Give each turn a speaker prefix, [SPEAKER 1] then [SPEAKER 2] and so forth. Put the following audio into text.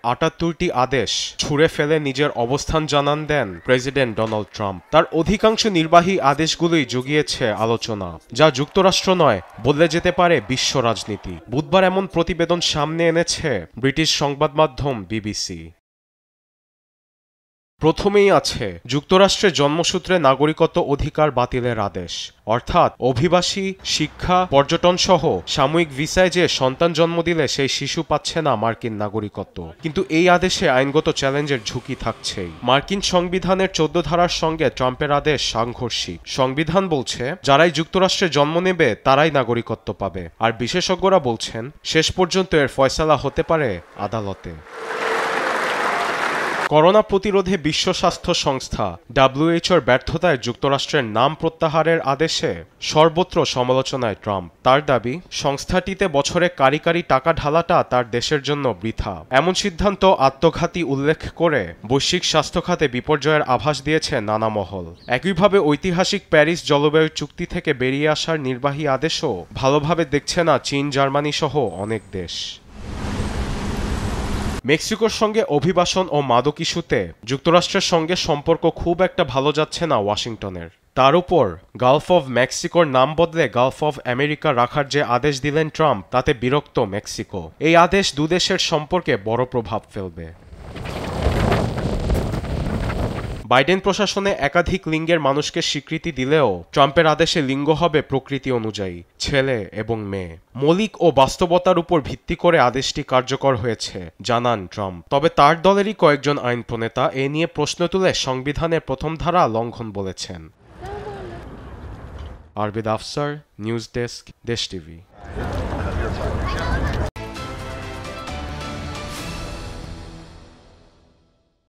[SPEAKER 1] ৭৮টি আদেশ ছুঁড়ে ফেলে নিজের অবস্থান জানান দেন প্রেসিডেন্ট ডোনাল্ড ট্রাম্প। তার অধিকাংশ নির্বাহী আদেশগুলোই জুগিয়েছে আলোচনা, যা যুক্তরাষ্ট্র নয় বদলে যেতে পারে বিশ্ব রাজনীতি। বুধবার এমন প্রতিবেদন সামনে এনেছে ব্রিটিশ সংবাদ মাধ্যম বিবিসি। প্রথমেই আছে যুক্তরাষ্ট্রে জন্মসূত্রে নাগরিকত্ব অধিকার বাতিলের আদেশ, অর্থাৎ অভিবাসী, শিক্ষা, পর্যটন সহ সাময়িক ভিসায় যে সন্তান জন্ম দিলে সেই শিশু পাচ্ছে না মার্কিন নাগরিকত্ব। কিন্তু এই আদেশে আইনগত চ্যালেঞ্জের ঝুঁকি থাকছেই। মার্কিন সংবিধানের 14 ধারার সঙ্গে ট্রাম্পের আদেশ সাংঘর্ষিক। সংবিধান বলছে যারাই যুক্তরাষ্ট্রে জন্ম নেবে তারাই নাগরিকত্ব পাবে, আর বিশেষজ্ঞরা বলছেন শেষ পর্যন্ত এর ফয়সালা হতে পারে আদালতে। করোনা প্রতিরোধে বিশ্ব স্বাস্থ্য সংস্থা WHO-র ব্যর্থতায় যুক্তরাষ্ট্রের নাম প্রত্যাহারের আদেশে সর্বত্র সমালোচনায় ট্রাম্প। তার দাবি, সংস্থাটিতে বছরে কারি কারি টাকা ঢালাটা তার দেশের জন্য বৃথা। এমন সিদ্ধান্ত আত্মঘাতী উল্লেখ করে বৈশ্বিক স্বাস্থ্য খাতে বিপর্যয়ের আভাস দিয়েছে নানা মহল। একইভাবে ঐতিহাসিক প্যারিস জলবায়ু চুক্তি থেকে বেরিয়ে আসার নির্বাহী আদেশও ভালোভাবে দেখছে না চীন, জার্মানি সহ অনেক দেশ। মেক্সিকোর সঙ্গে অভিবাসন ও মাদক ইস্যুতে যুক্তরাষ্ট্রের সঙ্গে সম্পর্ক খুব একটা ভালো যাচ্ছে না ওয়াশিংটনের। তার উপর গালফ অব মেক্সিকোর নাম বদলে গালফ অব আমেরিকা রাখার যে আদেশ দিলেন ট্রাম্প, তাতে বিরক্ত মেক্সিকো। এই আদেশ দুদেশের সম্পর্কে বড় প্রভাব ফেলবে। বাইডেন প্রশাসনে একাধিক লিঙ্গের মানুষকে স্বীকৃতি দিলেও ট্রাম্পের আদেশে লিঙ্গ হবে প্রকৃতি অনুযায়ী, ছেলে এবং মেয়ে। মৌলিক ও বাস্তবতার উপর ভিত্তি করে আদেশটি কার্যকর হয়েছে জানান ট্রাম্প। তবে তার দলেরই কয়েকজন আইন প্রণেতা এ নিয়ে প্রশ্ন তুলে সংবিধানের প্রথম ধারা লঙ্ঘন বলেছেন। আরবিদ আফসার, নিউজ ডেস্ক, দেশ টিভি।